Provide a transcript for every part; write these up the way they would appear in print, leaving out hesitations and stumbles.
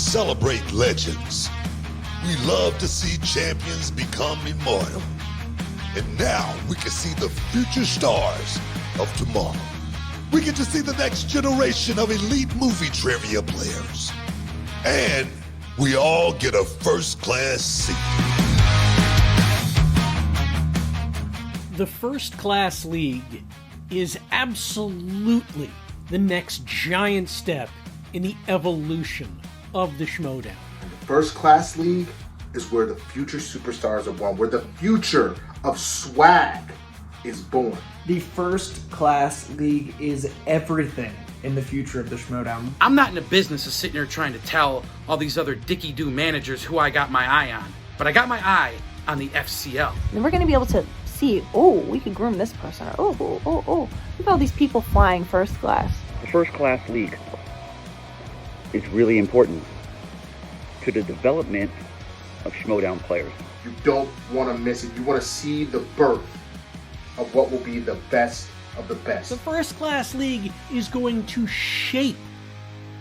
celebrate legends. We love to see champions become immortal. And now we can see the future stars of tomorrow. We get to see the next generation of elite movie trivia players. And we all get a first-class seat. The First Class League is absolutely the next giant step in the evolution of the Schmoedown. And the First Class League is where the future superstars are born, where the future of swag is born. The First Class League is everything in the future of the Schmoedown. I'm not in the business of sitting here trying to tell all these other dicky-do managers who I got my eye on, but I got my eye on the FCL. And we're going to be able to see, oh, we could groom this person. Oh, look at all these people flying first class. The First Class League is really important to the development of Schmoedown players. You don't want to miss it. You want to see the birth of what will be the best of the best. The First Class League is going to shape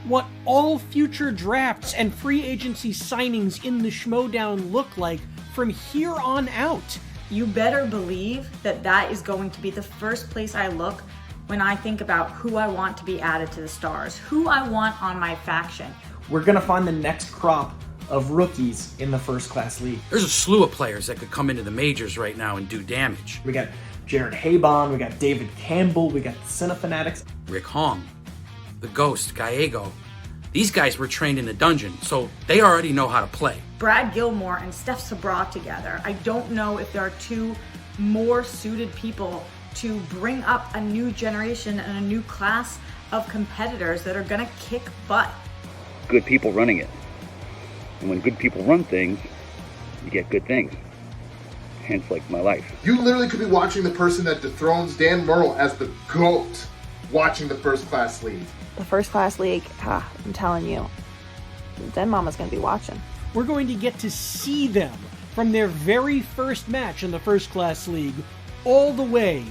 what all future drafts and free agency signings in the Schmoedown look like from here on out. You better believe that that is going to be the first place I look when I think about who I want to be added to the stars, who I want on my faction. We're going to find the next crop of rookies in the First Class League. There's a slew of players that could come into the majors right now and do damage. We got Jared Habon, we got David Campbell, we got the Cinefanatics. Rick Hong, the Ghost, Gallego. These guys were trained in the dungeon, so they already know how to play. Brad Gilmore and Steph Sabra together. I don't know if there are two more suited people to bring up a new generation and a new class of competitors that are gonna kick butt. Good people running it. And when good people run things, you get good things. Hence, like my life. You literally could be watching the person that dethrones Dan Murrell as the GOAT watching the First Class League. The First Class League, I'm telling you, Den Mama's going to be watching. We're going to get to see them from their very first match in the First Class League all the way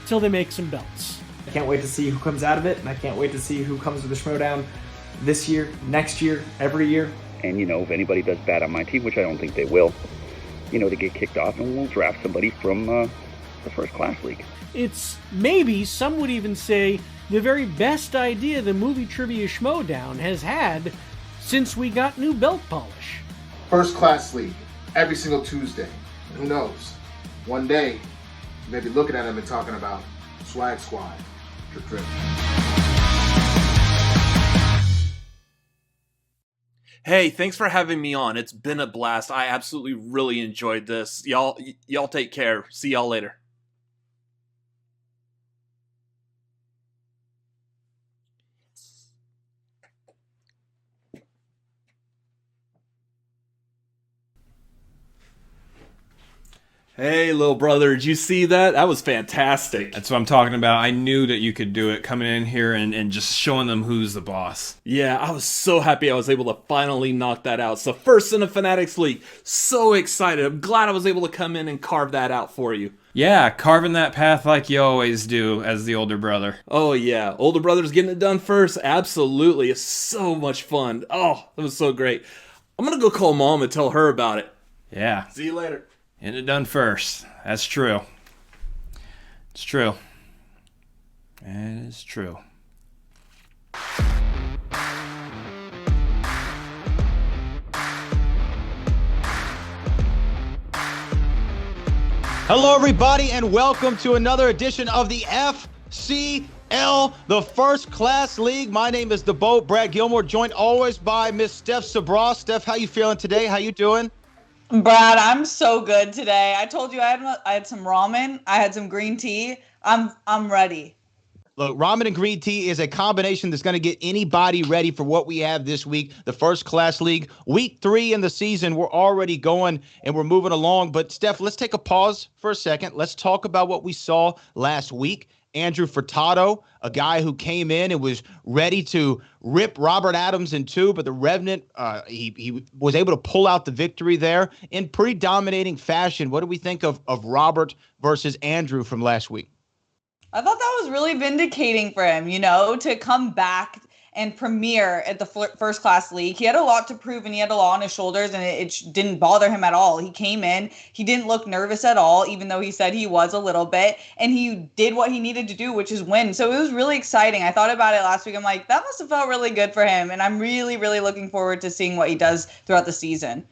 till they make some belts. I can't wait to see who comes out of it, and I can't wait to see who comes to the Schmoedown this year, next year, every year. And, if anybody does bad on my team, which I don't think they will, they get kicked off and we'll draft somebody from the First Class League. It's maybe, some would even say, the very best idea the Movie Trivia Schmoedown has had since we got new belt polish. First Class League, every single Tuesday. And who knows? One day, you may be looking at them and talking about Swag Squad. Drip, drip. Hey, thanks for having me on. It's been a blast. I absolutely really enjoyed this. Y'all take care. See y'all later. Hey, little brother, did you see that? That was fantastic. That's what I'm talking about. I knew that you could do it, coming in here and just showing them who's the boss. Yeah, I was so happy I was able to finally knock that out. It's the first in the Fanatics League. So excited. I'm glad I was able to come in and carve that out for you. Yeah, carving that path like you always do as the older brother. Oh yeah, older brother's getting it done first. Absolutely. It's so much fun. Oh, that was so great. I'm going to go call Mom and tell her about it. Yeah. See you later. Getting it done first. That's true. It's true. It is true. Hello, everybody, and welcome to another edition of the FCL, the First Class League. My name is the Boat, Brad Gilmore, joined always by Miss Steph Sabra. Steph, how you feeling today? How you doing? Brad, I'm so good today. I told you I had some ramen. I had some green tea. I'm ready. Look, ramen and green tea is a combination that's going to get anybody ready for what we have this week, the First Class League. Week 3 in the season, we're already going and we're moving along. But, Steph, let's take a pause for a second. Let's talk about what we saw last week. Andrew Furtado, a guy who came in and was ready to rip Robert Adams in two, but the Revenant, he was able to pull out the victory there in pretty dominating fashion. What do we think of Robert versus Andrew from last week? I thought that was really vindicating for him, to come back and premier at the first class league. He had a lot to prove and he had a lot on his shoulders, and it didn't bother him at all. He came in, he didn't look nervous at all, even though he said he was a little bit, and he did what he needed to do, which is win. So it was really exciting. I thought about it last week. I'm like, that must have felt really good for him, and I'm really, really looking forward to seeing what he does throughout the season.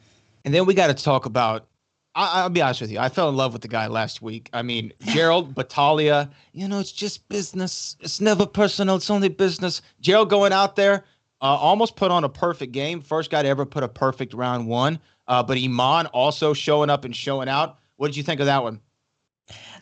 And then we got to talk about, I'll be honest with you, I fell in love with the guy last week. I mean, Gerald Battaglia, it's just business. It's never personal. It's only business. Gerald going out there, almost put on a perfect game. First guy to ever put a perfect round one. But Iman also showing up and showing out. What did you think of that one?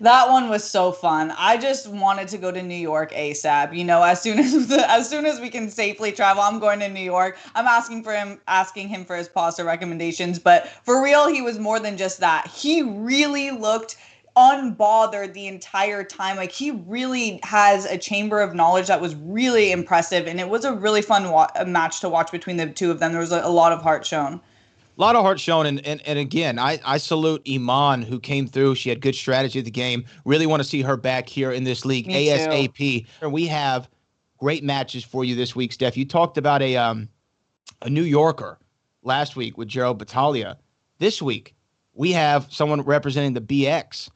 That one was so fun. I just wanted to go to New York ASAP. As soon as we can safely travel, I'm going to New York. I'm asking him for his pasta recommendations. But for real, he was more than just that. He really looked unbothered the entire time. Like, he really has a chamber of knowledge that was really impressive. And it was a really fun match to watch between the two of them. There was a lot of heart shown. A lot of heart shown, and again, I salute Iman, who came through. She had good strategy of the game. Really want to see her back here in this league ASAP. And we have great matches for you this week, Steph. You talked about a New Yorker last week with Gerald Battaglia. This week, we have someone representing the BX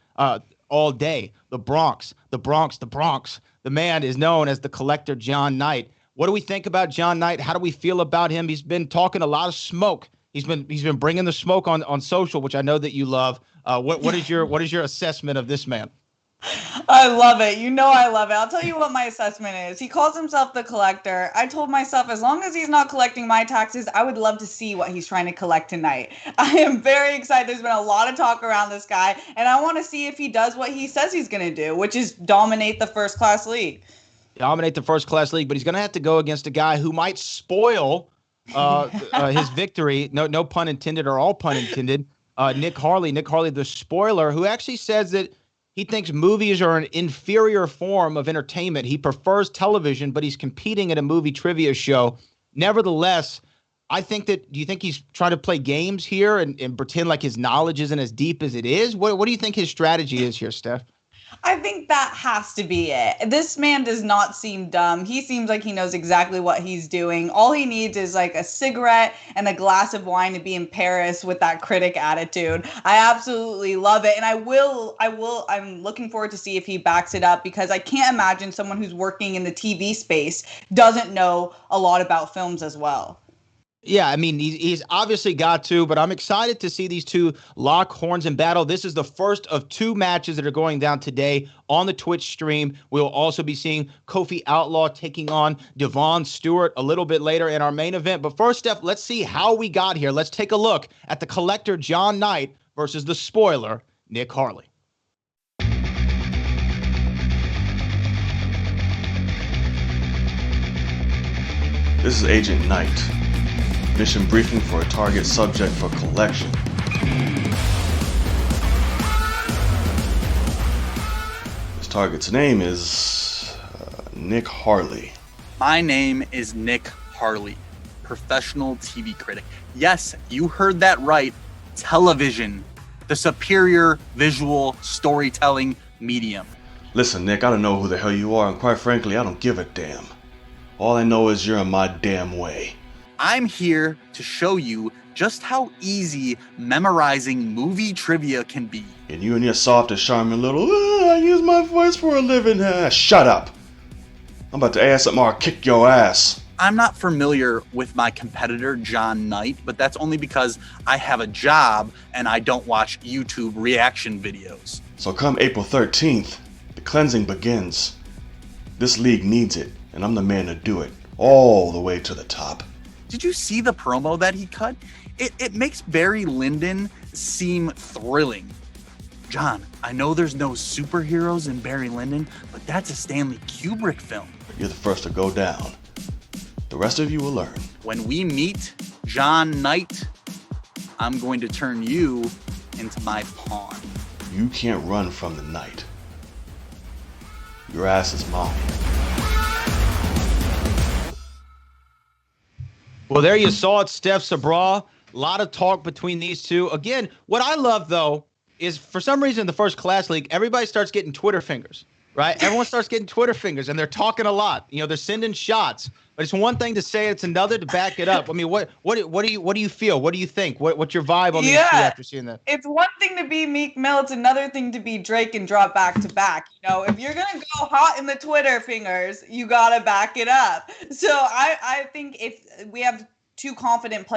all day. The Bronx. The man is known as the collector, Jon Knight. What do we think about Jon Knight? How do we feel about him? He's been talking a lot of smoke. He's been bringing the smoke on social, which I know that you love. What is your assessment of this man? I love it. I love it. I'll tell you what my assessment is. He calls himself the collector. I told myself, as long as he's not collecting my taxes, I would love to see what he's trying to collect tonight. I am very excited. There's been a lot of talk around this guy, and I want to see if he does what he says he's going to do, which is dominate the first class league. Dominate the first class league, but he's going to have to go against a guy who might spoil his victory. No pun intended, or all pun intended. Nick Harley, the spoiler, who actually says that he thinks movies are an inferior form of entertainment. He prefers television, but he's competing at a movie trivia show. Nevertheless, do you think he's trying to play games here and pretend like his knowledge isn't as deep as it is? What do you think his strategy is here, Steph? I think that has to be it. This man does not seem dumb. He seems like he knows exactly what he's doing. All he needs is like a cigarette and a glass of wine to be in Paris with that critic attitude. I absolutely love it. And I'm looking forward to see if he backs it up, because I can't imagine someone who's working in the TV space doesn't know a lot about films as well. Yeah, I mean, he's obviously got to, but I'm excited to see these two lock horns in battle. This is the first of two matches that are going down today on the Twitch stream. We'll also be seeing Kofi Outlaw taking on Devon Stewart a little bit later in our main event. But first, Steph, let's see how we got here. Let's take a look at the collector, Jon Knight, versus the spoiler, Nick Harley. This is Agent Knight. Mission briefing for a target subject for collection. This target's name is Nick Harley. My name is Nick Harley, professional TV critic. Yes, you heard that right. Television, the superior visual storytelling medium. Listen, Nick, I don't know who the hell you are, and quite frankly, I don't give a damn. All I know is you're in my damn way. I'm here to show you just how easy memorizing movie trivia can be. And you and your soft and charming little, I use my voice for a living. Shut up. I'm about to ask something or I'll kick your ass. I'm not familiar with my competitor, Jon Knight, but that's only because I have a job and I don't watch YouTube reaction videos. So come April 13th, the cleansing begins. This league needs it, and I'm the man to do it, all the way to the top. Did you see the promo that he cut? It makes Barry Lyndon seem thrilling. John, I know there's no superheroes in Barry Lyndon, but that's a Stanley Kubrick film. You're the first to go down. The rest of you will learn. When we meet Jon Knight, I'm going to turn you into my pawn. You can't run from the night. Your ass is mine. Well, there you saw it, Steph Sabra. A lot of talk between these two. Again, what I love, though, is for some reason in the first class league, everybody starts getting Twitter fingers. right? Everyone starts getting Twitter fingers, and they're talking a lot. You know, they're sending shots. But it's one thing to say, it's another to back it up. I mean, what do you feel? What do you think? What's your vibe on these two after seeing that? It's one thing to be Meek Mill. It's another thing to be Drake and drop back to back. You know, if you're gonna go hot in the Twitter fingers, you gotta back it up. So I think if we have two confident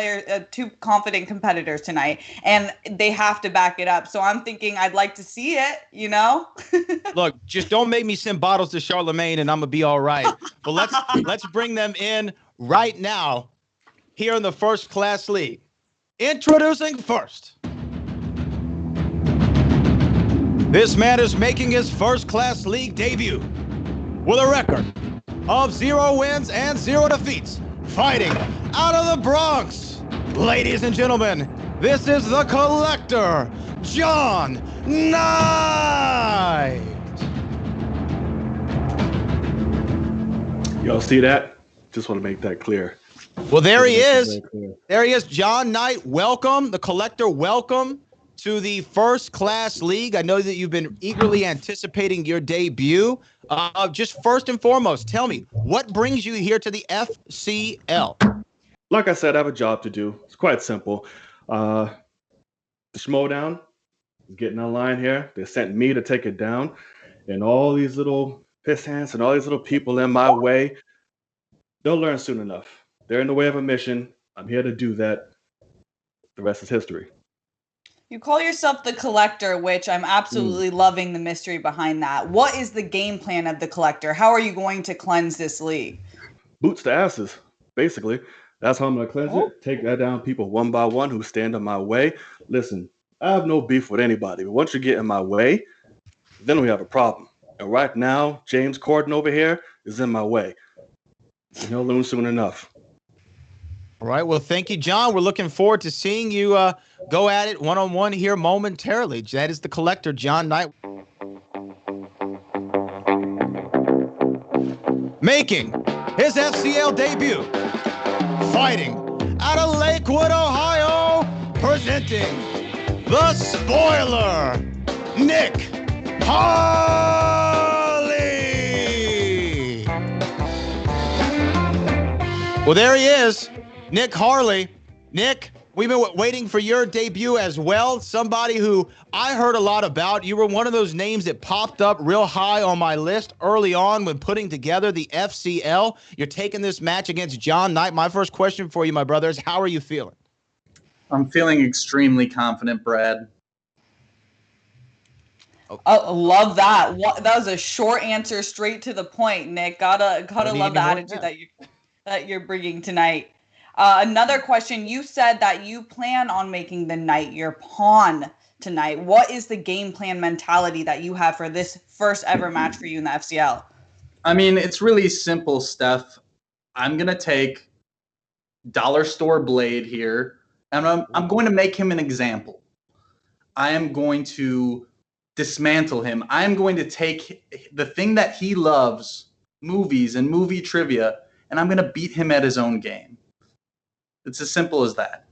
competitors tonight, and they have to back it up. So I'm thinking I'd like to see it, you know? Look, just don't make me send bottles to Charlemagne and I'm gonna be all right. But let's bring them in right now here in the First Class League. Introducing first. This man is making his First Class League debut with a record of 0 wins and 0 defeats. Fighting out of the Bronx, ladies and gentlemen, this is the Collector, Jon Knight. Y'all see that? Just want to make that clear. Well, there he is. There he is, Jon Knight. Welcome, the Collector. Welcome to the First Class League. I know that you've been eagerly anticipating your debut. Just first and foremost, tell me, what brings you here to the FCL? Like I said, I have a job to do. It's quite simple. The Schmoedown is getting online here. They sent me to take it down. And all these little piss hands and all these little people in my way, they'll learn soon enough. They're in the way of a mission. I'm here to do that. The rest is history. You call yourself the Collector, which I'm absolutely loving the mystery behind that. What is the game plan of the Collector? How are you going to cleanse this league? Boots to asses, basically. That's how I'm going to cleanse it. Take that down people one by one who stand in my way. Listen, I have no beef with anybody, but once you get in my way, then we have a problem. And right now, James Corden over here is in my way. And he'll learn soon enough. All right. Well, thank you, Jon. We're looking forward to seeing you go at it one-on-one here momentarily. That is the Collector, Jon Knight. Making his FCL debut. Fighting out of Lakewood, Ohio. Presenting the spoiler, Nick Harley. Well, there he is. Nick Harley. Nick, we've been waiting for your debut as well. Somebody who I heard a lot about. You were one of those names that popped up real high on my list early on when putting together the FCL. You're taking this match against Jon Knight. My first question for you, my brother, is how are you feeling? I'm feeling extremely confident, Brad. Oh, love that. That was a short answer, straight to the point, Nick. Gotta love the attitude that you're bringing tonight. Another question. You said that you plan on making the Knight your pawn tonight. What is the game plan mentality that you have for this first ever match for you in the FCL? I mean, it's really simple, Steph. I'm going to take Dollar Store Blade here, and I'm going to make him an example. I am going to dismantle him. I am going to take the thing that he loves, movies and movie trivia, and I'm going to beat him at his own game. It's as simple as that.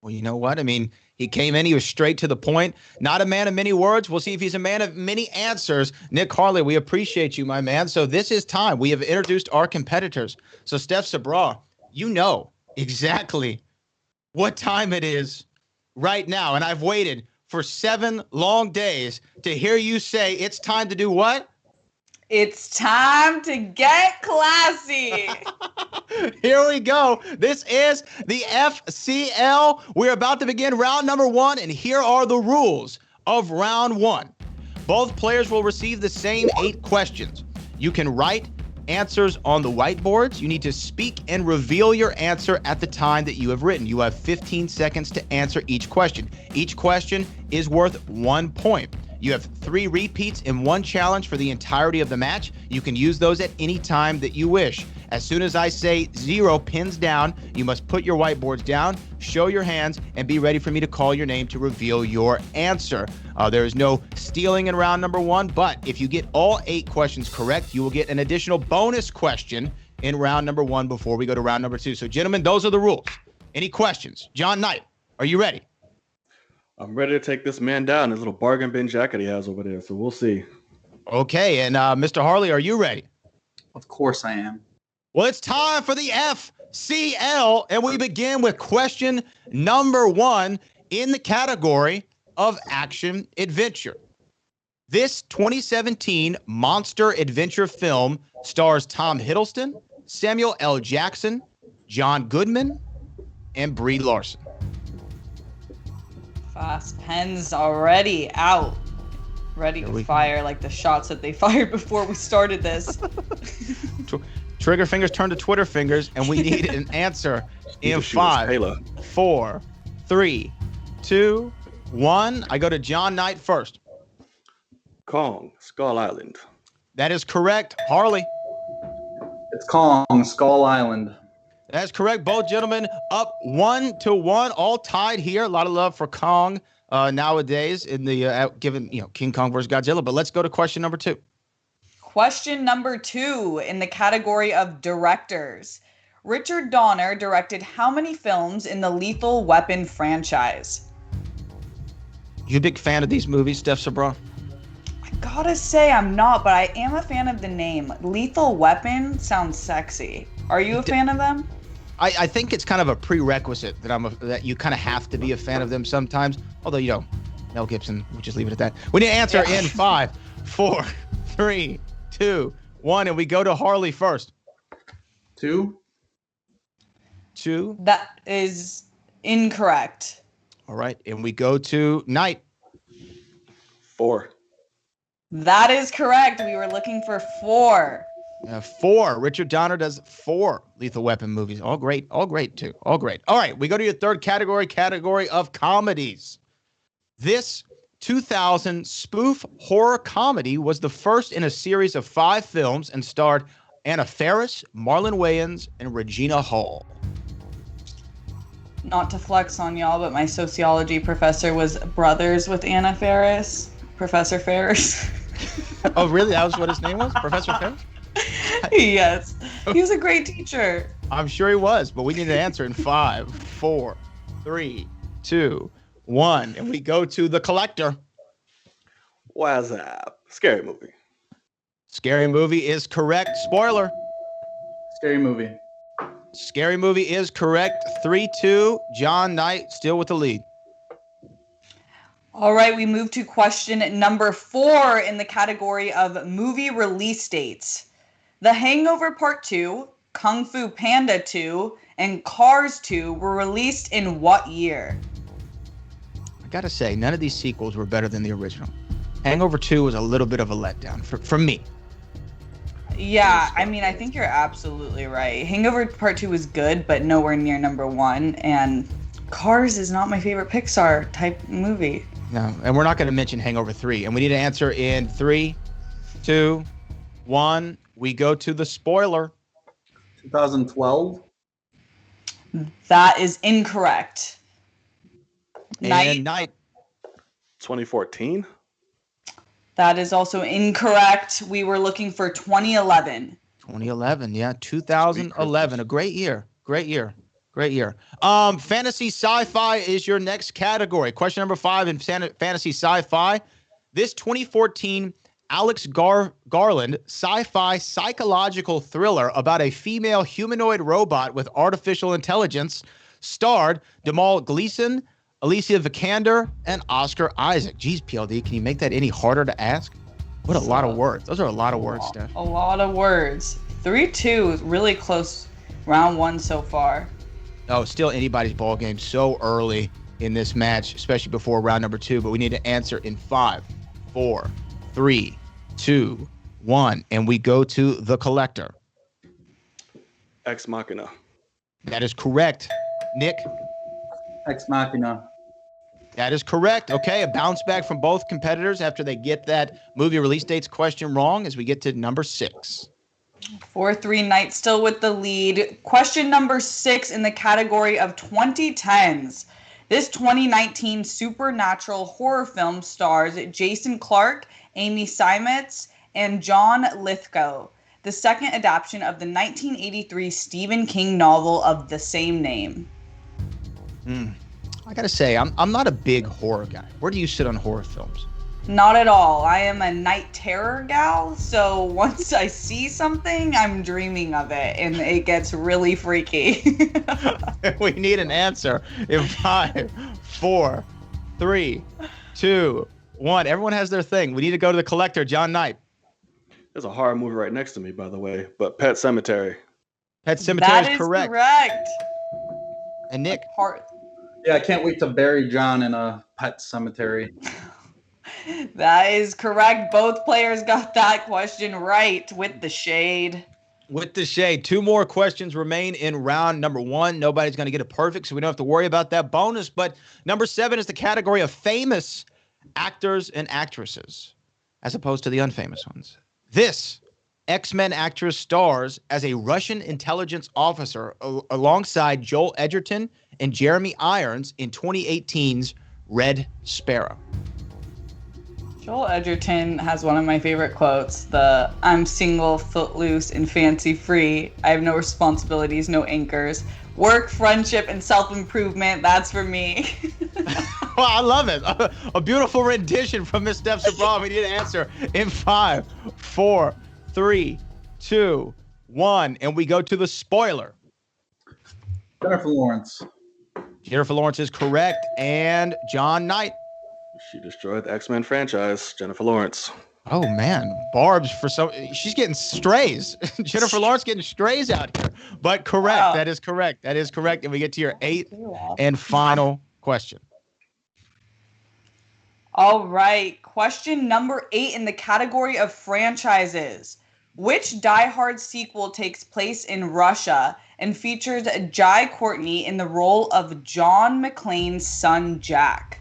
Well, you know what? I mean, he came in, he was straight to the point. Not a man of many words. We'll see if he's a man of many answers. Nick Harley, we appreciate you, my man. So this is time. We have introduced our competitors. So Steph Sabra, you know exactly what time it is right now. And I've waited for 7 long days to hear you say it's time to do what? It's time to get classy. Here we go. This is the FCL. We're about to begin round number 1, and here are the rules of round 1. Both players will receive the same 8 questions. You can write answers on the whiteboards. You need to speak and reveal your answer at the time that you have written. You have 15 seconds to answer each question. Each question is worth 1 point. You have 3 repeats in 1 challenge for the entirety of the match. You can use those at any time that you wish. As soon as I say 0 pins down, you must put your whiteboards down, show your hands, and be ready for me to call your name to reveal your answer. There is no stealing in round number 1, but if you get all 8 questions correct, you will get an additional bonus question in round number 1 before we go to round number 2. So, gentlemen, those are the rules. Any questions? Jon Knight, are you ready? I'm ready to take this man down, his little bargain bin jacket he has over there, so we'll see. Okay, and Mr. Harley, are you ready? Of course I am. Well, it's time for the FCL, and we begin with question number 1 in the category of action adventure. This 2017 monster adventure film stars Tom Hiddleston, Samuel L. Jackson, John Goodman, and Brie Larson. Fast pens already out. Ready to fire like the shots that they fired before we started this. Trigger fingers turn to Twitter fingers, and we need an answer in 5, 4, 3, 2, 1. I go to Jon Knight first. Kong, Skull Island. That is correct. Harley. It's Kong, Skull Island. That's correct. Both gentlemen up 1-1, all tied here. A lot of love for Kong nowadays in the given King Kong versus Godzilla. But let's go to question number 2. Question number 2 in the category of directors. Richard Donner directed how many films in the Lethal Weapon franchise? You a big fan of these movies, Steph Sabra? I gotta say I'm not, but I am a fan of the name. Lethal Weapon sounds sexy. Are you a fan of them? I think it's kind of a prerequisite that you kind of have to be a fan of them sometimes. Although, Mel Gibson, we'll just leave it at that. We need to answer in 5, 4, 3, 2, 1, and we go to Harley first. 2. That is incorrect. All right, and we go to Knight. 4. That is correct. We were looking for 4. 4. Richard Donner does 4 Lethal Weapon movies. All great too. All great. All right, we go to your third category of comedies. This 2000 spoof horror comedy was the first in a series of 5 films and starred Anna Faris, Marlon Wayans, and Regina Hall. Not to flex on y'all, but my sociology professor was brothers with Anna Faris. Professor Ferris. Oh, really? That was what his name was? Professor Ferris? Yes. He was a great teacher. I'm sure he was, but we need to answer in 5, 4, 3, 2, 1. And we go to The Collector. What's up? Scary movie. Scary Movie is correct. Spoiler. Scary movie. Scary Movie is correct. 3-2. Jon Knight still with the lead. All right, we move to question number 4 in the category of movie release dates. The Hangover Part 2, Kung Fu Panda 2, and Cars 2 were released in what year? I gotta say, none of these sequels were better than the original. Hangover 2 was a little bit of a letdown for me. Yeah, I mean, I think you're absolutely right. Hangover Part 2 was good, but nowhere near number 1. And Cars is not my favorite Pixar type movie. No, and we're not going to mention Hangover 3. And we need to answer in 3, 2, 1. We go to the spoiler. 2012. That is incorrect. Night. 2014. That is also incorrect. We were looking for 2011. 2011, yeah. 2011, a great year. Fantasy sci-fi is your next category. Question number 5 in fantasy sci-fi. This 2014 Alex Garland sci-fi psychological thriller about a female humanoid robot with artificial intelligence starred Jamal Gleason, Alicia Vikander, and Oscar Isaac. Geez, PLD, can you make that any harder to ask? What a lot of words. Those are a lot of words, Steph. A lot of words. 3-2, really close round 1 so far. Oh, still anybody's ball game so early in this match, especially before round number 2. But we need to answer in 5, 4, 3, 2, 1. And we go to The Collector. Ex Machina. That is correct. Nick? Ex Machina. That is correct. Okay, a bounce back from both competitors after they get that movie release dates question wrong as we get to number 6. 4-3, Knight still with the lead. Question number 6 in the category of 2010s. This 2019 supernatural horror film stars Jason Clarke, Amy Seimetz, and John Lithgow, the second adaptation of the 1983 Stephen King novel of the same name. I gotta say, I'm not a big horror guy. Where do you sit on horror films? Not at all. I am a night terror gal, so once I see something, I'm dreaming of it, and it gets really freaky. We need an answer in 5, 4, 3, 2, 1. Everyone has their thing. We need to go to the collector, Jon Knight. There's a horror movie right next to me, by the way, but Pet Cemetery. Pet Cemetery That is is correct. correct. And Nick? Yeah, I can't wait to bury John in a pet cemetery. That is correct. Both players got that question right with the shade. With the shade. 2 more questions remain in round number 1. Nobody's going to get it perfect, so we don't have to worry about that bonus. But number 7 is the category of famous actors and actresses, as opposed to the unfamous ones. This X-Men actress stars as a Russian intelligence officer alongside Joel Edgerton and Jeremy Irons in 2018's Red Sparrow. Joel Edgerton has one of my favorite quotes, I'm single, footloose, and fancy-free. I have no responsibilities, no anchors. Work, friendship, and self-improvement, that's for me. Well, I love it. A beautiful rendition from Miss Steph Sabra. We need an answer in 5, 4, 3, 2, 1. And we go to the spoiler. Jennifer Lawrence. Jennifer Lawrence is correct. And Jon Knight. She destroyed the X-Men franchise, Jennifer Lawrence. Oh, man. Barb's she's getting strays. Jennifer Lawrence getting strays out here. But correct. Wow. That is correct. That is correct. And we get to your 8th and final question. All right. Question number 8 in the category of franchises. Which Die Hard sequel takes place in Russia and features Jai Courtney in the role of John McClane's son, Jack?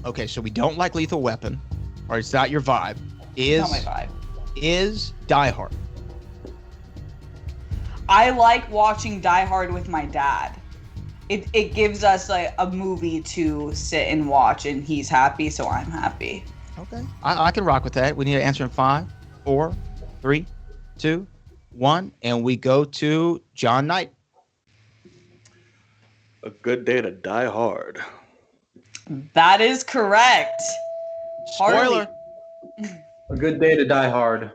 Okay, so we don't like Lethal Weapon, or it's not your vibe. Is not my vibe. Is Die Hard? I like watching Die Hard with my dad. It gives us like a movie to sit and watch, and he's happy, so I'm happy. Okay, I can rock with that. We need to answer in 5, 4, 3, 2, 1, and we go to Jon Knight. A Good Day to Die Hard. That is correct. Spoiler. A Good Day to Die Hard.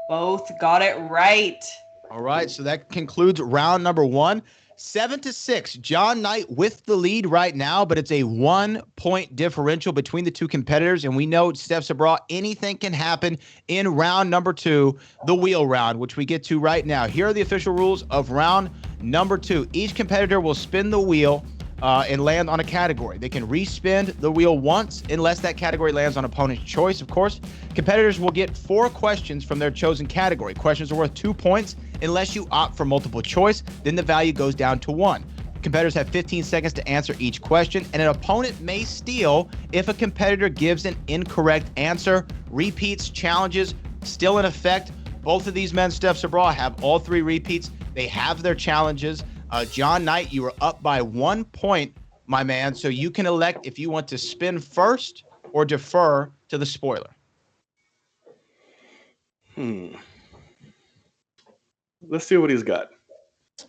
Both got it right. All right, so that concludes round number 1. 7-6. Jon Knight with the lead right now, but it's a 1-point differential between the two competitors. And we know, Steph Sabra, anything can happen in round number 2, the wheel round, which we get to right now. Here are the official rules of round number 2. Each competitor will spin the wheel and land on a category. They can respin the wheel once unless that category lands on opponent's choice, of course. Competitors will get 4 questions from their chosen category. Questions are worth 2 points unless you opt for multiple choice. Then the value goes down to 1. Competitors have 15 seconds to answer each question, and an opponent may steal if a competitor gives an incorrect answer. Repeats, challenges, still in effect. Both of these men, Steph Sabra, have all 3 repeats. They have their challenges. Jon Knight, you are up by 1 point, my man, so you can elect if you want to spin first or defer to the spoiler. Let's see what he's got.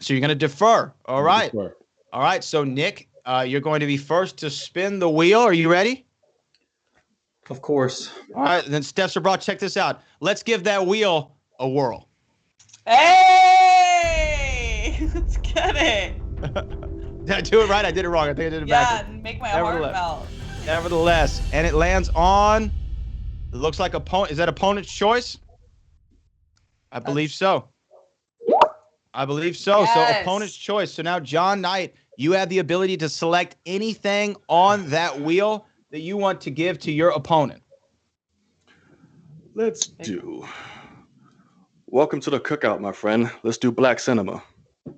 So you're going to defer. All right. All right, so Nick, you're going to be first to spin the wheel. Are you ready? Of course. All right, then Steph Sabra, check this out. Let's give that wheel a whirl. Hey! Let's get it. Did I do it right? I did it wrong. I think I did it backwards. Yeah, make my heart melt. Nevertheless, and it lands on, it looks like opponent. Is that opponent's choice? I believe so. I believe so. Yes. So opponent's choice. So now, Jon Knight, you have the ability to select anything on that wheel that you want to give to your opponent. Let's do. Welcome to the cookout, my friend. Let's do Black Cinema.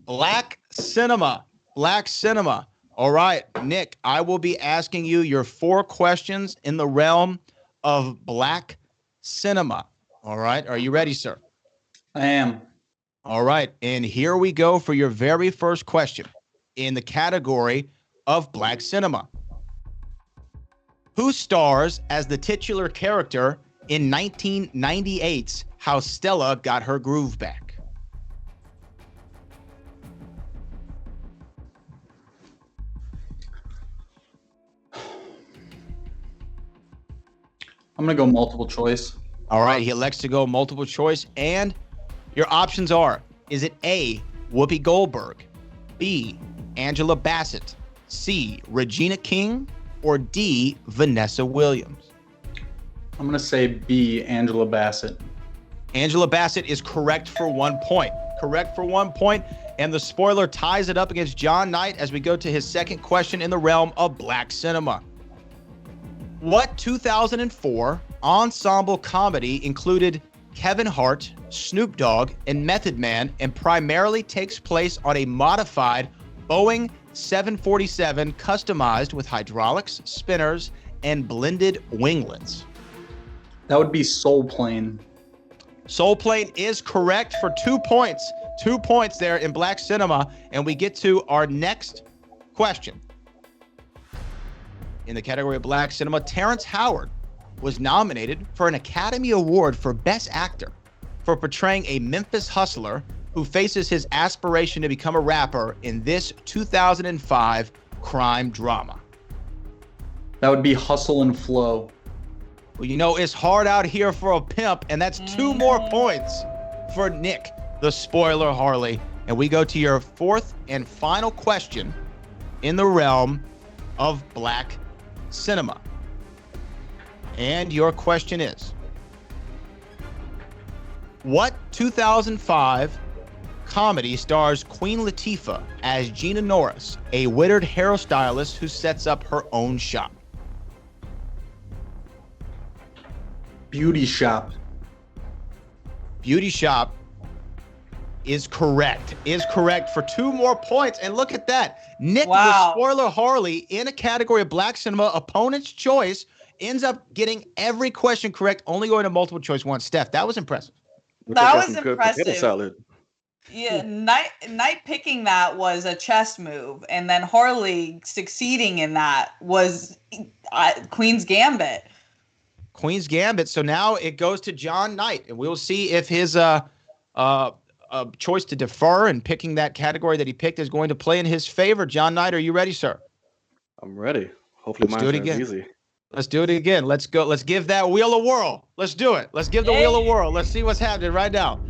Black Cinema. Black Cinema. All right, Nick, I will be asking you your 4 questions in the realm of Black Cinema. All right, are you ready, sir? I am. All right, and here we go for your very first question in the category of Black Cinema. Who stars as the titular character in 1998's How Stella Got Her Groove Back? I'm going to go multiple choice. All right, he elects to go multiple choice. And your options are, is it A, Whoopi Goldberg, B, Angela Bassett, C, Regina King, or D, Vanessa Williams? I'm going to say B, Angela Bassett. Angela Bassett is correct for 1 point. Correct for 1 point. And the spoiler ties it up against Jon Knight as we go to his second question in the realm of black cinema. What 2004 ensemble comedy included Kevin Hart, Snoop Dogg, and Method Man, and primarily takes place on a modified Boeing 747 customized with hydraulics, spinners, and blended winglets? That would be Soul Plane. Soul Plane is correct for 2 points. 2 points there in black cinema. And we get to our next question. In the category of black cinema, Terrence Howard was nominated for an Academy Award for Best Actor for portraying a Memphis hustler who faces his aspiration to become a rapper in this 2005 crime drama. That would be Hustle and Flow. Well, you know, it's hard out here for a pimp, and that's 2 more points for Nick, the spoiler Harley. And we go to your fourth and final question in the realm of black cinema. And your question is, what 2005 comedy stars Queen Latifah as Gina Norris, a widowed hairstylist who sets up her own shop? Beauty Shop. Beauty Shop is correct. Is correct for 2 more points. And look at that. Nick, the spoiler Harley, in a category of black cinema, opponent's choice, ends up getting every question correct, only going to multiple choice once. Steph, that was impressive. That was impressive. Yeah, Knight picking that was a chess move, and then Harley succeeding in that was Queen's Gambit. Queen's Gambit. So now it goes to Jon Knight, and we'll see if his choice to defer and picking that category that he picked is going to play in his favor. Jon Knight, are you ready, sir? I'm ready. Hopefully Let's do it mine's again. easy. Let's do it again. Let's go. Let's give that wheel a whirl. Let's do it. Let's give the wheel a whirl. Let's see what's happening right now.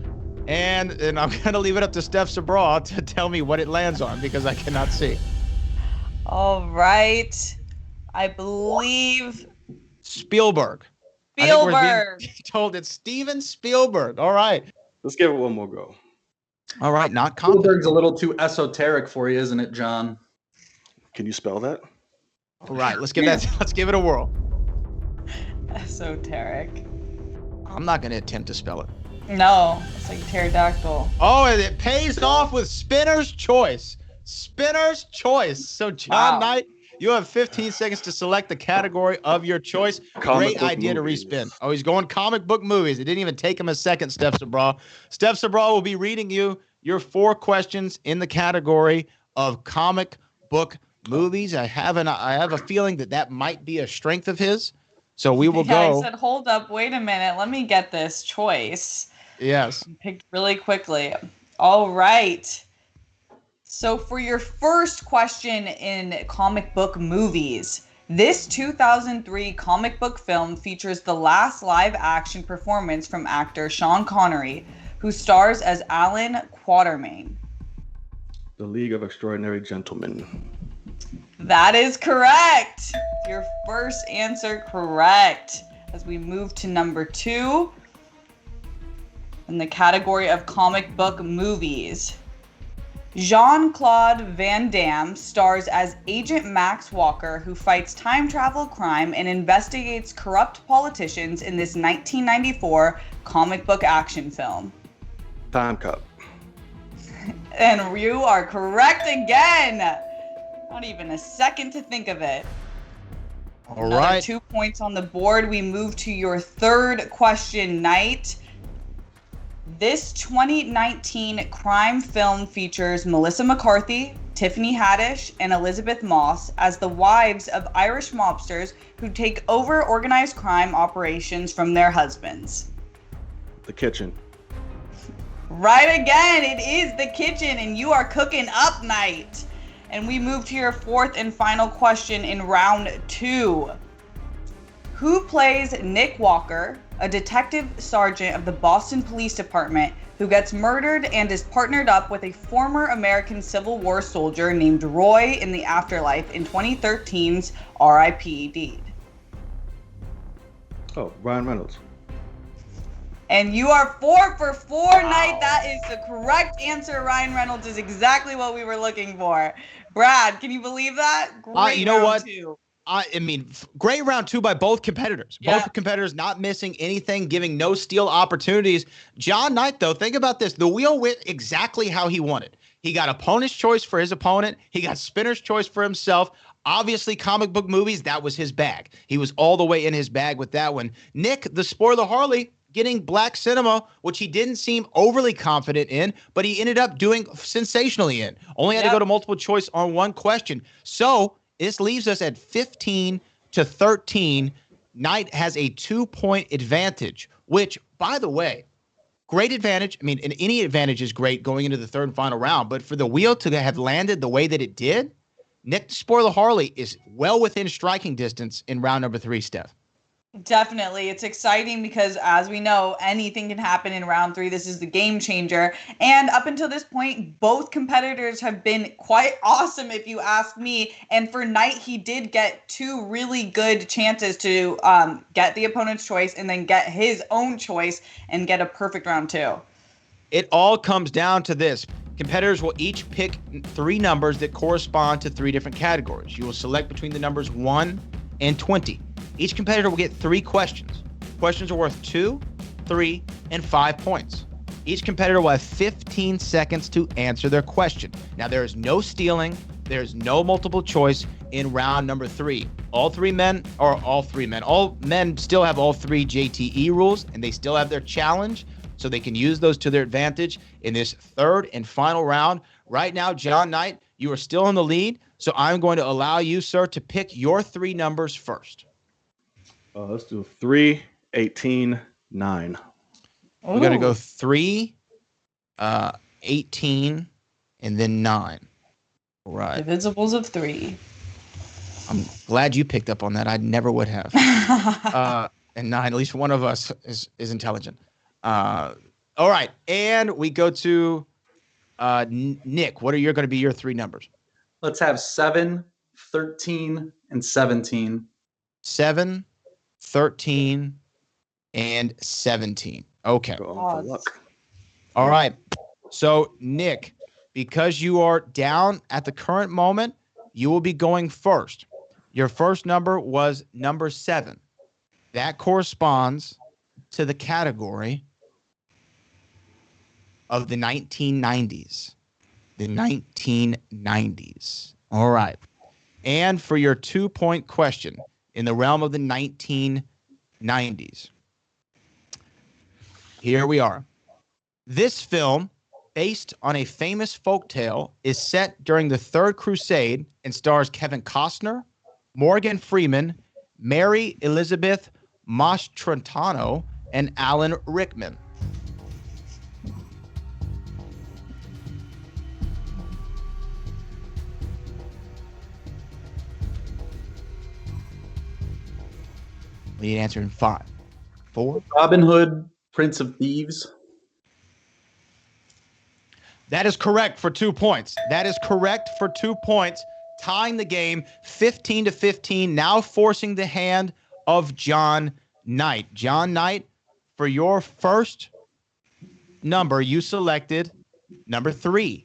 And I'm going to leave it up to Steph Sabra to tell me what it lands on because I cannot see. All right. I believe Spielberg. I think we're being told it's Steven Spielberg. All right. Let's give it one more go. All right. Not confident. Spielberg's a little too esoteric for you, isn't it, John? Can you spell that? All right. Let's give it a whirl. Esoteric. I'm not going to attempt to spell it. No, it's like pterodactyl. Oh, and it pays off with Spinner's Choice. Spinner's Choice. So, Jon Knight, you have 15 seconds to select the category of your choice. Great idea to respin. Oh, he's going comic book movies. It didn't even take him a second, Steph Sabra. Steph Sabra will be reading you your 4 questions in the category of comic book movies. I have a feeling that might be a strength of his. So we will go. I said, hold up, wait a minute. Let me get this choice. Yes. Picked really quickly. All right. So for your first question in comic book movies, this 2003 comic book film features the last live action performance from actor Sean Connery, who stars as Alan Quatermain. The League of Extraordinary Gentlemen. That is correct. Your first answer correct. As we move to number 2 in the category of comic book movies. Jean-Claude Van Damme stars as Agent Max Walker, who fights time travel crime and investigates corrupt politicians in this 1994 comic book action film. Time Cop. And you are correct again. Not even a second to think of it. All right. 2 points on the board. We move to your third question, Knight. This 2019 crime film features Melissa McCarthy, Tiffany Haddish, and Elizabeth Moss as the wives of Irish mobsters who take over organized crime operations from their husbands. The Kitchen. Right again, it is The Kitchen, and you are cooking up, Knight. And we move to your fourth and final question in round 2. Who plays Nick Walker, a detective sergeant of the Boston Police Department who gets murdered and is partnered up with a former American Civil War soldier named Roy in the afterlife in 2013's R.I.P. Deed? Oh, Ryan Reynolds. And you are 4 for 4, Knight. That is the correct answer. Ryan Reynolds is exactly what we were looking for. Brad, can you believe that? Great You know round what? two. I mean, great round two by both competitors. Yeah. Both competitors not missing anything, giving no steal opportunities. Jon Knight, though, think about this. The wheel went exactly how he wanted. He got opponent's choice for his opponent. He got spinner's choice for himself. Obviously, comic book movies, that was his bag. He was all the way in his bag with that one. Nick, the spoiler Harley, getting black cinema, which he didn't seem overly confident in, but he ended up doing sensationally in. Only had to go to multiple choice on one question. So this leaves us at 15 to 13. Knight has a 2-point advantage, which, by the way, great advantage. I mean, and any advantage is great going into the third and final round, but for the wheel to have landed the way that it did, Nick Spoiler Harley is well within striking distance in round number 3, Steph. Definitely. It's exciting because, as we know, anything can happen in round 3. This is the game changer. And up until this point, both competitors have been quite awesome, if you ask me. And for Knight, he did get 2 really good chances to get the opponent's choice and then get his own choice and get a perfect round 2. It all comes down to this. Competitors will each pick 3 numbers that correspond to 3 different categories. You will select between the numbers 1 and 20. Each competitor will get 3 questions. Questions are worth 2, 3, and 5 points. Each competitor will have 15 seconds to answer their question. Now, there is no stealing. There's no multiple choice in round number 3. All men still have all 3 JTE rules, and they still have their challenge, so they can use those to their advantage in this third and final round. Right now, Jon Knight, you are still in the lead, so I'm going to allow you, sir, to pick your 3 numbers first. Let's do 3, 18, 9. We're going to go 3, 18, and then 9. All right. Divisibles of 3. I'm glad you picked up on that. I never would have. And 9, at least one of us is intelligent. All right. And we go to Nick. What are going to be your 3 numbers? Let's have 7, 13, and 17. 7, 13, and 17. Okay. Luck. All right. So, Nick, because you are down at the current moment, you will be going first. Your first number was number 7. That corresponds to the category of the 1990s. The 1990s. All right. And for your 2-point question, in the realm of the 1990s, here we are. This film, based on a famous folktale, is set during the Third Crusade and stars Kevin Costner, Morgan Freeman, Mary Elizabeth Mastrantano, and Alan Rickman. We need an answer in 5, 4. Robin Hood, Prince of Thieves. That is correct for 2 points. That is correct for 2 points, tying the game 15 to 15, now forcing the hand of Jon Knight. Jon Knight, for your first number, you selected number 3.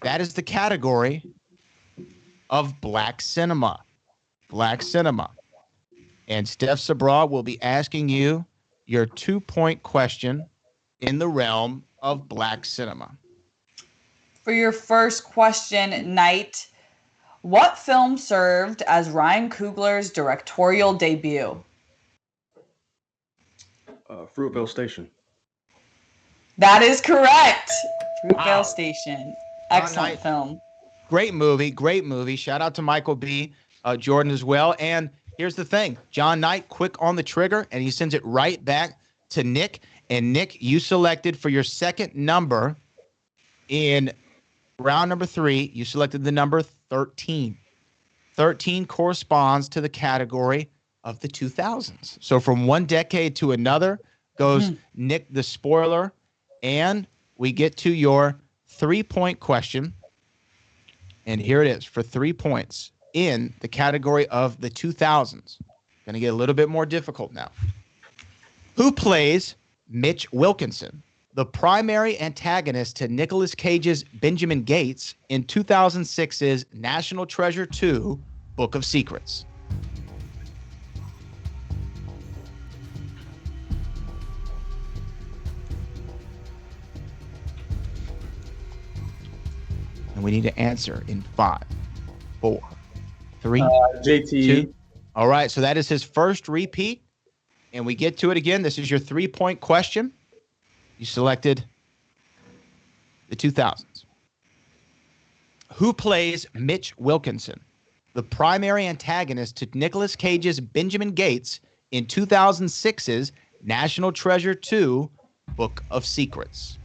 That is the category of black cinema. Black cinema. And Steph Sabra will be asking you your 2-point question in the realm of black cinema. For your first question, Knight, what film served as Ryan Coogler's directorial debut? Fruitvale Station. That is correct. Fruitvale Station. Excellent film. Great movie. Great movie. Shout out to Michael B. Jordan as well. And here's the thing. Jon Knight, quick on the trigger, and he sends it right back to Nick. And Nick, you selected for your second number in round number 3, you selected the number 13. 13 corresponds to the category of the 2000s. So from one decade to another goes Nick the Spoiler, and we get to your 3-point question. And here it is for 3 points in the category of the 2000s. Going to get a little bit more difficult now. Who plays Mitch Wilkinson, the primary antagonist to Nicolas Cage's Benjamin Gates in 2006's National Treasure 2, Book of Secrets? And we need to answer in 5, 4, 3, JT. 2. All right, so that is his first repeat. And we get to it again. This is your 3-point question. You selected the 2000s. Who plays Mitch Wilkinson, the primary antagonist to Nicolas Cage's Benjamin Gates in 2006's National Treasure 2, Book of Secrets?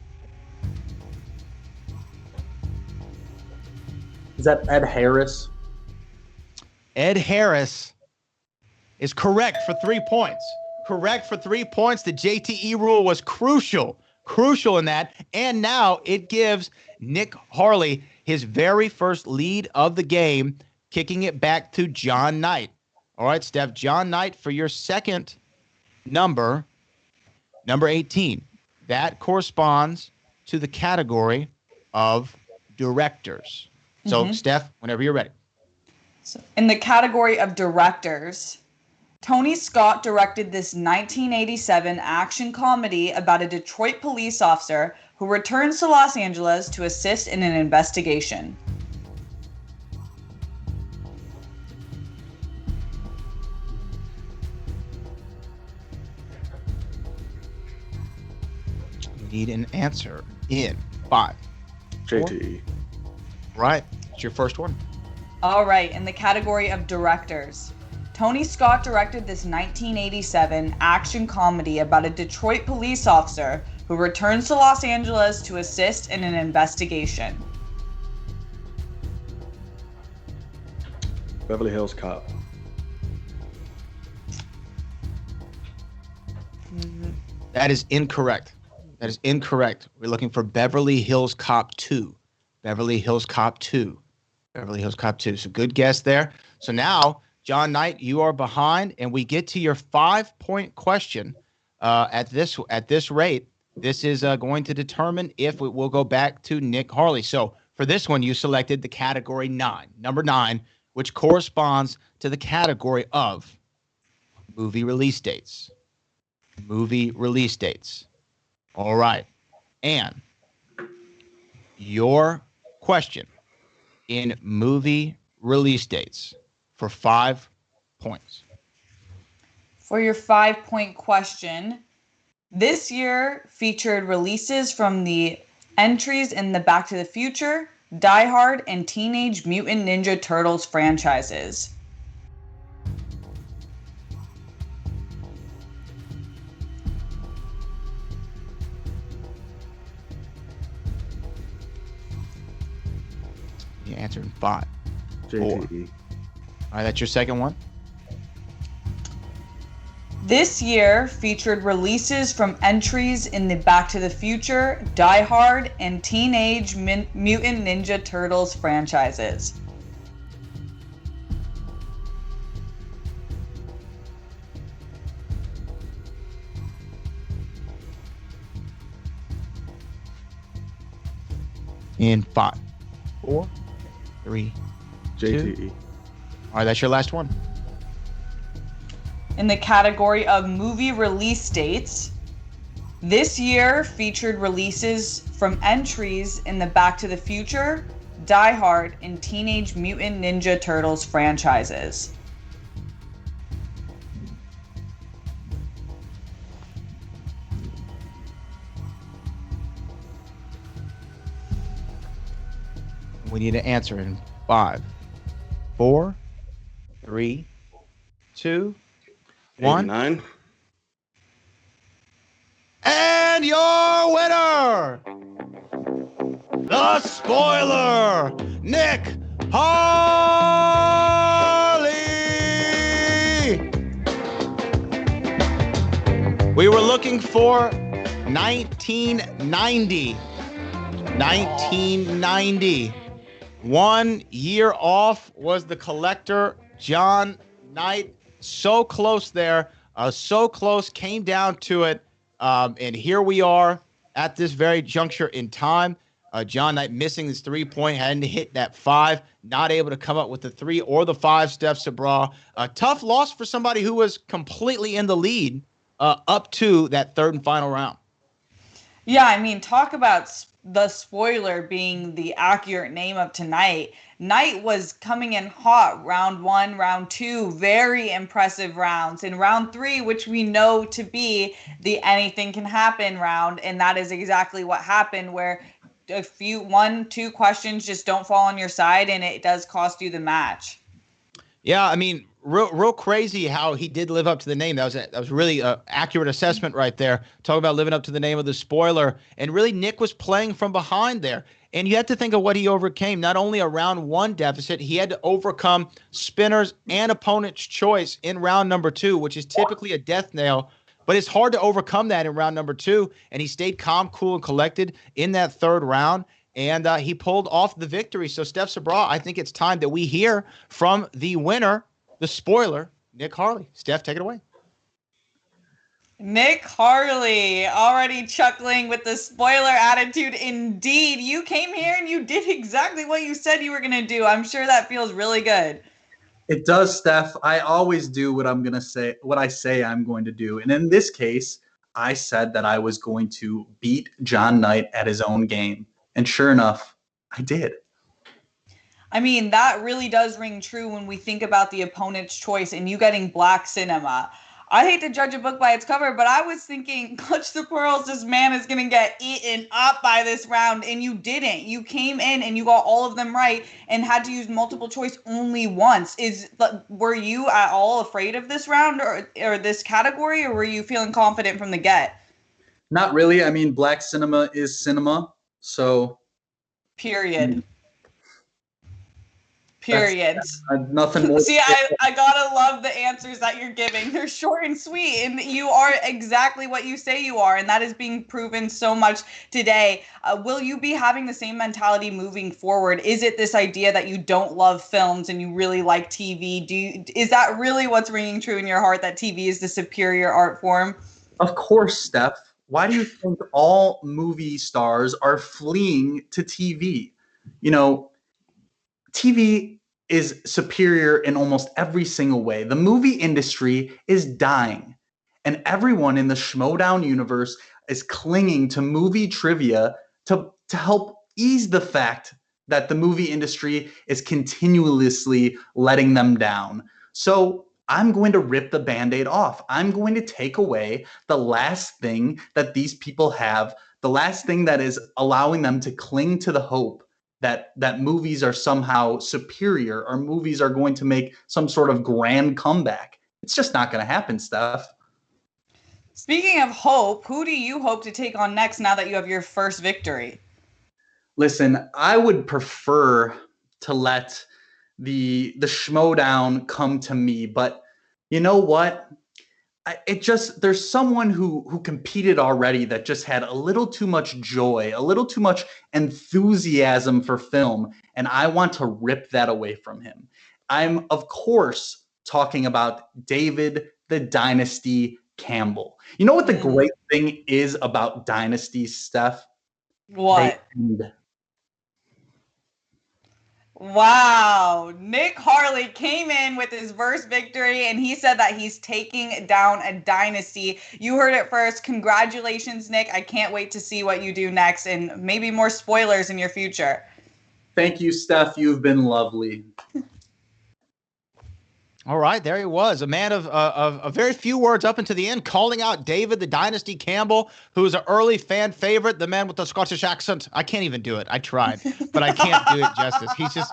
Is that Ed Harris? Ed Harris is correct for 3 points. Correct for 3 points. The JTE rule was crucial in that. And now it gives Nick Harley his very first lead of the game, kicking it back to Jon Knight. All right, Steph, Jon Knight for your second number 18. That corresponds to the category of directors. So, Steph, whenever you're ready. So in the category of directors, Tony Scott directed this 1987 action comedy about a Detroit police officer who returns to Los Angeles to assist in an investigation. You need an answer in 5. JTE. Right. It's your first one. All right, in the category of directors, Tony Scott directed this 1987 action comedy about a Detroit police officer who returns to Los Angeles to assist in an investigation. Beverly Hills Cop. That is incorrect. That is incorrect. We're looking for Beverly Hills Cop 2. Beverly Hills Cop 2. Beverly Hills Cop 2. So good guess there. So now, Jon Knight, you are behind, and we get to your 5-point question. At this rate, this is going to determine if it will go back to Nick Harley. So for this one, you selected the category 9, number 9, which corresponds to the category of movie release dates. Movie release dates. All right. And your question in movie release dates for 5 points. For your 5-point question, this year featured releases from the entries in the Back to the Future, Die Hard, and Teenage Mutant Ninja Turtles franchises. You answered in 5. JTE. All right, that's your second one. This year featured releases from entries in the Back to the Future, Die Hard, and Teenage Mutant Ninja Turtles franchises. In 5, 4, 3, JTE. 2. All right, that's your last one. In the category of movie release dates, this year featured releases from entries in the Back to the Future, Die Hard, and Teenage Mutant Ninja Turtles franchises. We need to answer in 5, 4, 3, 2, 1. 89. And your winner, the spoiler, Nick Harley. We were looking for 1990. 1990. 1 year off was the collector, Jon Knight. So close there. So close. Came down to it. And here we are at this very juncture in time. Jon Knight missing his 3-point, hadn't hit that 5, not able to come up with the 3 or the 5, Steph Sabra. A tough loss for somebody who was completely in the lead up to that 3rd and final round. Yeah, I mean, talk about the spoiler being the accurate name of tonight. Knight was coming in hot round 1, round 2, very impressive rounds. In round 3, which we know to be the anything can happen round, and that is exactly what happened, where a few 1-2 questions just don't fall on your side, and it does cost you the match. Yeah, I mean, real crazy how he did live up to the name. That was really an accurate assessment right there. Talk about living up to the name of the spoiler. And really, Nick was playing from behind there. And you have to think of what he overcame. Not only a round 1 deficit, he had to overcome spinners and opponent's choice in round number 2, which is typically a death nail. But it's hard to overcome that in round number 2. And he stayed calm, cool, and collected in that 3rd round. And he pulled off the victory. So, Steph Sabra, I think it's time that we hear from the winner, the spoiler, Nick Harley. Steph, take it away. Nick Harley, already chuckling with the spoiler attitude. Indeed, you came here and you did exactly what you said you were going to do. I'm sure that feels really good. It does, Steph. I always do what I'm going to say, what I say I'm going to do. And in this case, I said that I was going to beat Jon Knight at his own game. And sure enough, I did. I mean, that really does ring true when we think about the opponent's choice and you getting black cinema. I hate to judge a book by its cover, but I was thinking, clutch the pearls, this man is going to get eaten up by this round, and you didn't. You came in and you got all of them right and had to use multiple choice only once. Were you at all afraid of this round or this category, or were you feeling confident from the get? Not really. I mean, black cinema is cinema, so... Period. Periods. Nothing more. See, I gotta love the answers that you're giving. They're short and sweet, and you are exactly what you say you are, and that is being proven so much today. Will you be having the same mentality moving forward? Is it this idea that you don't love films and you really like TV? Is that really what's ringing true in your heart, that TV is the superior art form? Of course, Steph. Why do you think all movie stars are fleeing to TV? You know, TV is superior in almost every single way. The movie industry is dying, and everyone in the Schmoedown universe is clinging to movie trivia to help ease the fact that the movie industry is continuously letting them down. So I'm going to rip the Band-Aid off. I'm going to take away the last thing that these people have, the last thing that is allowing them to cling to the hope that movies are somehow superior or movies are going to make some sort of grand comeback. It's just not going to happen, Steph. Speaking of hope, who do you hope to take on next now that you have your first victory? Listen, I would prefer to let the Schmoedown come to me, but you know what? There's someone who competed already that just had a little too much joy, a little too much enthusiasm for film, and I want to rip that away from him. I'm, of course, talking about David the Dynasty Campbell. You know what the great thing is about dynasties, Steph? What? Wow. Nick Harley came in with his first victory, and he said that he's taking down a dynasty. You heard it first. Congratulations, Nick. I can't wait to see what you do next and maybe more spoilers in your future. Thank you, Steph. You've been lovely. All right, there he was, a man of very few words up into the end, calling out David the Dynasty Campbell, who was an early fan favorite, the man with the Scottish accent. I can't even do it. I tried, but I can't do it justice. He's just,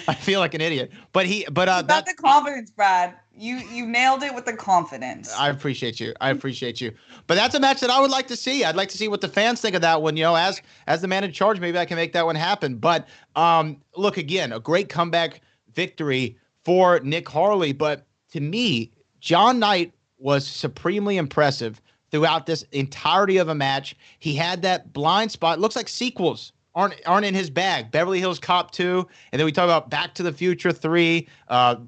I feel like an idiot. But you got the confidence, Brad. You nailed it with the confidence. I appreciate you. But that's a match that I would like to see. I'd like to see what the fans think of that one. You know, as the man in charge, maybe I can make that one happen. But look, again, a great comeback victory for Nick Harley. But to me, Jon Knight was supremely impressive throughout this entirety of a match. He had that blind spot. Looks like sequels aren't in his bag. Beverly Hills Cop 2, and then we talk about Back to the Future 3,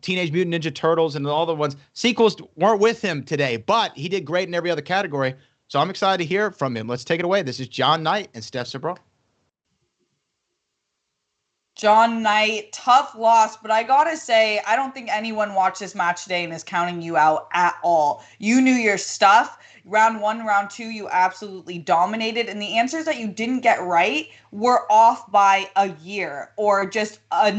Teenage Mutant Ninja Turtles, and all the ones. Sequels weren't with him today, but he did great in every other category. So I'm excited to hear from him. Let's take it away. This is Jon Knight and Steph Sabro. Jon Knight, tough loss, but I gotta say, I don't think anyone watched this match today and is counting you out at all. You knew your stuff. Round 1, round 2, you absolutely dominated, and the answers that you didn't get right were off by a year or just a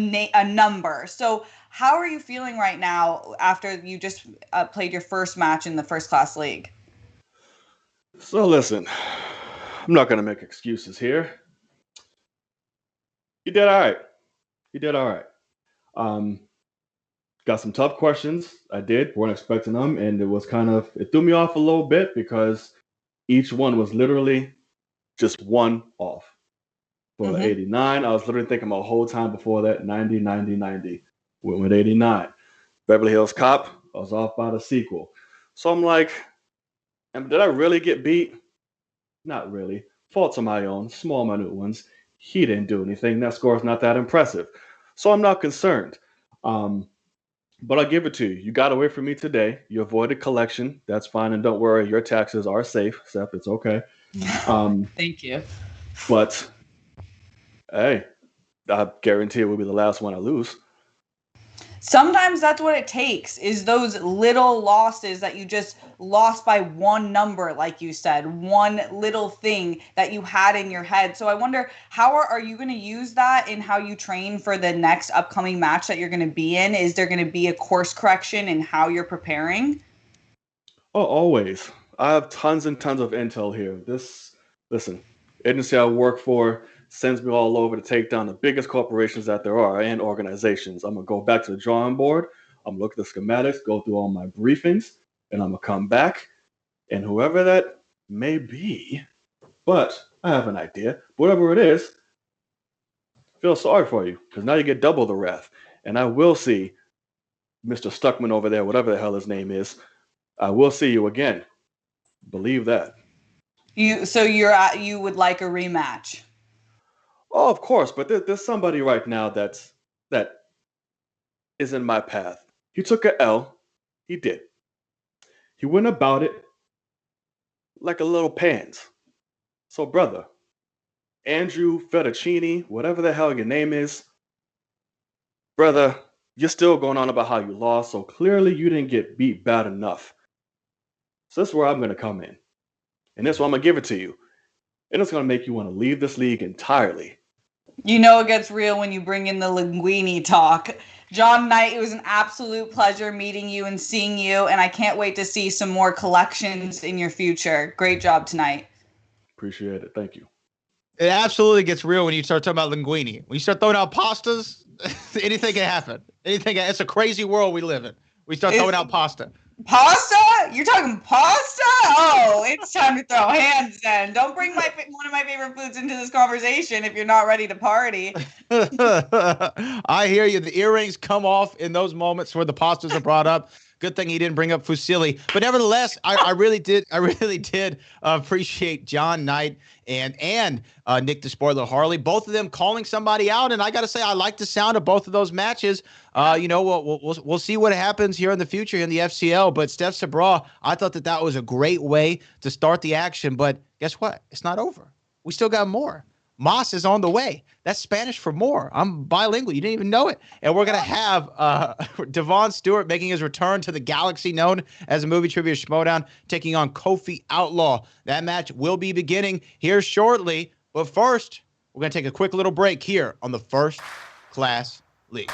number. So how are you feeling right now after you just played your first match in the first class league? So listen, I'm not going to make excuses here. You did all right. You did all right. Got some tough questions. I did. Weren't expecting them. And it threw me off a little bit because each one was literally just one off. For the 89, I was literally thinking my whole time before that, 90, 90, 90. Went with 89. Beverly Hills Cop, I was off by the sequel. So I'm like, did I really get beat? Not really. Faults are my own, small, minute ones. He didn't do anything. That score is not that impressive. So I'm not concerned. But I'll give it to you. You got away from me today. You avoided collection. That's fine. And don't worry, your taxes are safe, Seth. It's okay. Thank you. But, hey, I guarantee it will be the last one I lose. Sometimes that's what it takes, is those little losses that you just lost by one number, like you said, one little thing that you had in your head. So I wonder, how are you going to use that in how you train for the next upcoming match that you're going to be in? Is there going to be a course correction in how you're preparing? Oh, always. I have tons and tons of intel here. Listen, agency I work for sends me all over to take down the biggest corporations that there are and organizations. I'm going to go back to the drawing board. I'm going to look at the schematics, go through all my briefings, and I'm going to come back. And whoever that may be, but I have an idea. Whatever it is, I feel sorry for you because now you get double the wrath. And I will see Mr. Stuckman over there, whatever the hell his name is. I will see you again. Believe that. You would like a rematch? Oh, of course, but there's somebody right now that is in my path. He took a L. He did. He went about it like a little pans. So, brother, Andrew Fettuccini, whatever the hell your name is, brother, you're still going on about how you lost, so clearly you didn't get beat bad enough. So this is where I'm going to come in. And this is where I'm going to give it to you. And it's going to make you want to leave this league entirely. You know it gets real when you bring in the linguini talk. Jon Knight, it was an absolute pleasure meeting you and seeing you, and I can't wait to see some more collections in your future. Great job tonight. Appreciate it. Thank you. It absolutely gets real when you start talking about linguini. When you start throwing out pastas, anything can happen. It's a crazy world we live in. We start throwing out pasta. Pasta? You're talking pasta? Oh, it's time to throw hands then. Don't bring one of my favorite foods into this conversation if you're not ready to party. I hear you. The earrings come off in those moments where the pastas are brought up. Good thing he didn't bring up fusilli. But nevertheless, I really did appreciate Jon Knight and Nick the Spoiler Harley, both of them calling somebody out. And I got to say, I like the sound of both of those matches. We'll see what happens here in the future in the FCL. But Steph Sabra, I thought that was a great way to start the action. But guess what? It's not over. We still got more. Mas is on the way. That's Spanish for more. I'm bilingual. You didn't even know it. And we're going to have Devon Stewart making his return to the galaxy known as the Movie Trivia Schmoedown, taking on Kofi Outlaw. That match will be beginning here shortly. But first, we're going to take a quick little break here on the First Class League.